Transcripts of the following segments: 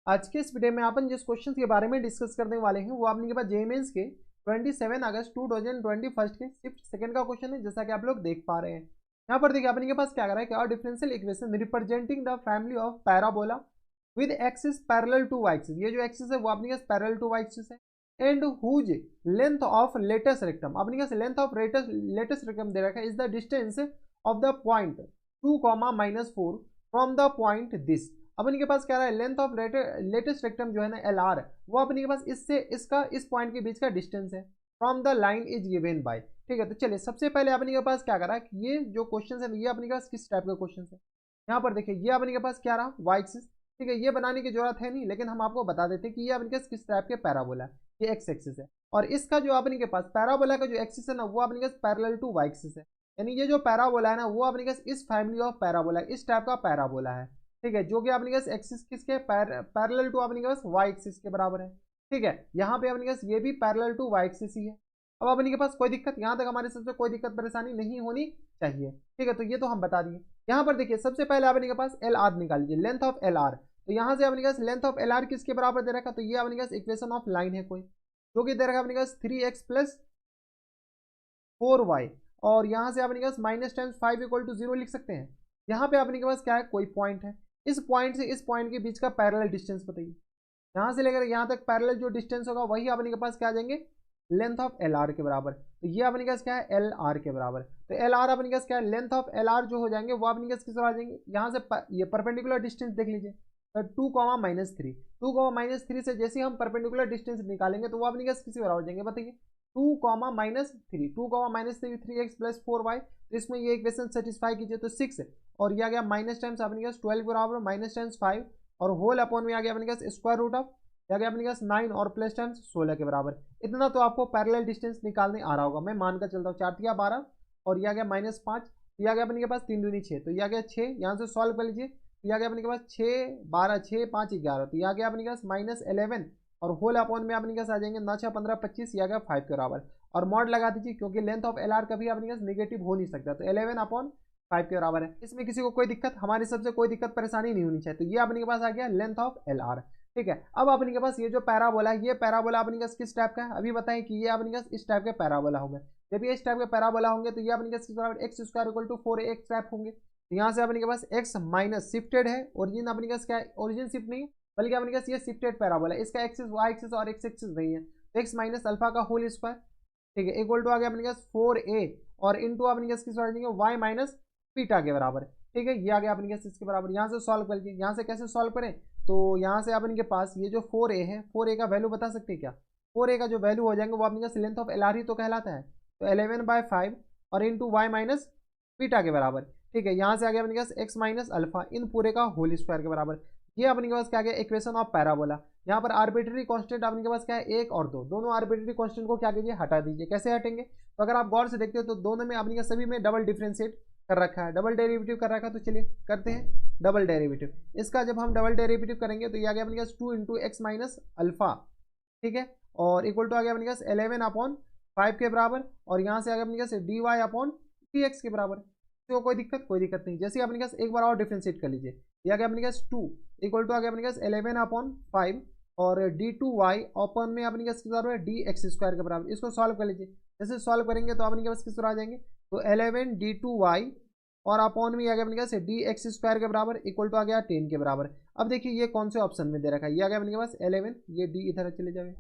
आज के इस वीडियो में अपन जिस क्वेश्चन के बारे में डिस्कस करने वाले हैं वो आपने के पास जेईई मेंस के 27 अगस्त 2021 के शिफ्ट सेकंड का क्वेश्चन है, जैसा कि आप लोग देख पा रहे हैं। यहाँ पर देखिए अपने के पास क्या कर रहा है कि और differential equation representing the family of parabola with axis parallel to Y axis. ये जो एक्सिस है वो अपने पास पैरेलल टू वाई एक्सिस है and whose length of latus rectum, अपने पास लेंथ ऑफ लेटेस्ट रेक्टम दे रखा है is the distance of the point 2, -4 from the point this. अपन के पास क्या रहा है, लेंथ ऑफ लेटेस्ट रेक्टम जो है ना एल आर, वो अपने के पास इससे इसका इस पॉइंट के बीच का डिस्टेंस है from the line is given by. ठीक है, तो चलिए सबसे पहले अपने के पास क्या करा है कि ये जो क्वेश्चन है ये अपने के पास किस टाइप का क्वेश्चन है। यहाँ पर देखिए ये अपने के पास क्या रहा, वाई एक्सिस। ठीक है, ये बनाने की जरूरत है नहीं, लेकिन हम आपको बता देते हैं कि ये अपने के पास किस टाइप के पैराबोला है। ये एक्स एक्सिस है और इसका जो अपने के पास पैराबोला का जो एक्सिस है ना वो अपने के पास पैरेलल टू वाई एक्सिस है। यानी ये जो पैराबोला है ना वो अपने के पास इस फैमिली ऑफ पैराबोला इस टाइप का पैराबोला है। ठीक है, जो कि अपने पास एक्सिस किसके पैरेलल टू अपने पास वाई एक्सिस के बराबर है। ठीक है, यहाँ पे अपने पास ये भी पैरेलल टू वाई एक्सिस ही है। अब अपने के पास कोई दिक्कत, यहाँ तक हमारे सबसे कोई दिक्कत परेशानी नहीं होनी चाहिए। ठीक है, तो ये तो हम बता दिए। यहाँ पर देखिए सबसे पहले अपने के पास एल आर निकाल लीजिए, लेंथ ऑफ एल आर। तो यहाँ से अपने पास लेंथ ऑफ एल आर किसके बराबर दे रखा, तो ये अपने पास इक्वेशन ऑफ लाइन है कोई, जो कि दे रखा अपने पास 3x + 4y, और यहाँ से अपने पास -5 = 0 लिख सकते हैं। यहाँ पे अपने के पास क्या है, कोई पॉइंट है, इस पॉइंट से इस पॉइंट के बीच का पैरेलल डिस्टेंस बताइए। यहाँ से लेकर यहाँ तक पैरेलल जो डिस्टेंस होगा वही अपने के पास क्या आ जाएंगे, लेंथ ऑफ एल आर के बराबर। तो ये अपने के पास क्या है, एल आर के बराबर। तो एल आर अपने के पास क्या है, लेंथ ऑफ एल आर जो हो जाएंगे वो अपने के पास किस आ जाएंगे, यहाँ से ये परपेंडिकुलर डिस्टेंस देख लीजिए। तो 2, -3 से जैसे हम परपेंडिकुलर डिस्टेंस निकालेंगे तो वो अपने के पास किसी बराबर हो जाएंगे बताइए, 2, -3 3x + 4y। तो इसमें ये इक्वेशन सेटिस्फाई कीजिए तो 6, और ये आ गया माइनस टाइम्स अपने पास 12 के बराबर, -5 और होल अपॉन में आ गया अपने पास स्क्वायर रूट ऑफ, आ गया अपने पास 9 और प्लस टाइम्स 16 के बराबर। इतना तो आपको पैरेलल डिस्टेंस निकालने आ रहा होगा, मैं मानकर चलता हूँ। 4 × 12 और ये आ गया -5, ये आ गया अपने के पास 3 दूनी 6, तो ये आ गया 6। यहाँ से सॉल्व कर लीजिए, तो ये आ गया अपने के पास 6 12 6 5 11, तो ये आ गया अपने के पास -11 और होल अपॉन में अपने के पास आ जाएंगे 9 6 15 25, ये आ गया 5 के बराबर। और मॉड लगा दीजिए क्योंकि लेंथ ऑफ एल आर कभी अपने पास नेगेटिव हो नहीं सकता, तो 11/5 के बराबर है। इसमें किसी को कोई दिक्कत, हमारी सबसे कोई दिक्कत परेशानी नहीं होनी चाहिए। तो ये अपने के पास आ गया लेंथ ऑफ एल आर। ठीक है, अब अपने के पास ये जो पैराबोला है, ये पैराबोला अपने पास किस टाइप का है, अभी बताएं कि ये अपने पास इस टाइप के पैराबोला होंगे। जब ये इस टाइप के पैराबोला होंगे तो ये अपने पास किस बराबर, x² = 4x टाइप होंगे। तो यहाँ से अपने के पास x माइनस शिफ्टेड है, ओरिजिन अपने पास क्या है, ओरिजिन शिफ्ट नहीं है बल्कि अपने पास ये शिफ्टेड पैराबोला है, इसका एक्सिस वाई एक्सिस और एक्स एक्सिस नहीं है। x - अल्फा का होल स्क्वायर, ठीक है, इक्वल टू आ गया अपने पास 4a और इनटू अपने पास किस बराबर, y - बीटा के बराबर। ठीक है, ये आ गया अपने पास इसके बराबर। यहाँ से सॉल्व कर लीजिए, यहाँ से कैसे सॉल्व करें, तो यहाँ से अपने के पास ये जो 4a है, 4a का वैल्यू बता सकते हैं क्या, 4a का जो वैल्यू हो जाएंगे वो अपने पास लेंथ ऑफ एल आर ही तो कहलाता है, तो 11/5 और इंटू y - बीटा के बराबर। ठीक है, यहाँ से आ गया अपने पास x - अल्फा इन पूरे का होल स्क्वायर के बराबर। ये अपने के पास क्या गया, इक्वेशन ऑफ पैराबोला। यहाँ पर आर्बिट्री कांस्टेंट अपने के पास क्या है, 1 और 2, दोनों आर्बिट्री कांस्टेंट को क्या कीजिए, हटा दीजिए। कैसे हटेंगे, तो अगर आप गौर से देखते हो तो दोनों में अपने सभी में डबल डिफ्रेंशिएट कर रखा है, डबल डेरिवेटिव कर रखा है। तो चलिए करते हैं डबल डेरिवेटिव। इसका जब हम डबल डेरिवेटिव करेंगे तो ये आ गया अपने पास 2 × x - अल्फा। ठीक है, और इक्वल टू आ गया अपने पास 11/5 के बराबर, और यहाँ से आ गया अपने पास dy/dx के बराबर। तो कोई दिक्कत नहीं। जैसे अपने पास एक बार और डिफ्रेंशिएट कर लीजिए, ये आ गया अपने पास 2 इक्वल टू आ गया अपने पास 11/5 और d2y अपन में अपने पास किस बराबर है, dx² के बराबर। इसको सॉल्व कर लीजिए, जैसे सॉल्व करेंगे तो अपने पास किस तरह आ जाएंगे, तो 11 d2y और अपॉन में आ गया अपने पास dx² के बराबर इक्वल टू आ गया 10 के बराबर। अब देखिए ये कौन से ऑप्शन में दे रखा है, ये आ गया अपने पास 11, ये d इधर चले जाए।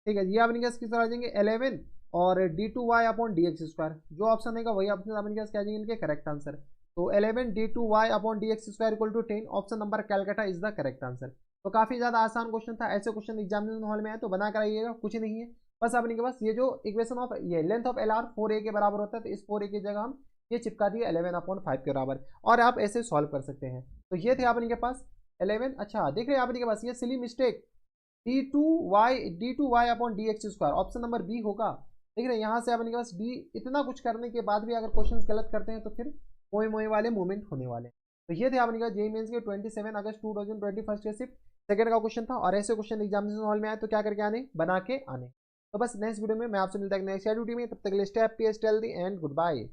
ठीक है, ये अपने पास किस तरह आ जाएंगे 11 और d2y/dx², जो ऑप्शन है वही ऑप्शन अपने पास क्या आ जाएंगे इनके करेक्ट आंसर। तो 11 d2y/dx² = 10, option number Calcutta is the correct answer. तो काफी ज्यादा आसान क्वेश्चन था, ऐसे क्वेश्चन एग्जामिनेशन हॉल में आए तो बना कर आइएगा, कुछ नहीं है। बस अपने के पास ये जो इक्वेशन ऑफ ये length of L R 4a के बराबर होता है, तो इस 4a की जगह हम ये चिपका दिए 11/5 के बराबर, और आप ऐसे सॉल्व कर सकते हैं। तो ये थे अपने के पास 11। अच्छा देख रहे हैं अपने के पास ये silly mistake, d2y/dx², option number B होगा। देख रहे हैं यहाँ से अपने के पास डी, इतना कुछ करने के बाद भी अगर क्वेश्चंस गलत करते हैं तो फिर मोए मोए वाले मूवमेंट होने वाले। तो ये थे अपने के पास जेईई मेंस के 27 अगस्त 2021 के सिर्फ सेकंड का क्वेश्चन था, और ऐसे क्वेश्चन एग्जामिनेशन हॉल में आए तो क्या करके आने, बना के आने। तो बस नेक्स्ट वीडियो में मैं आपसे मिलता है नेक्स्ट वीडियो में, तब तक के लिए stay happy, stay healthy and good bye.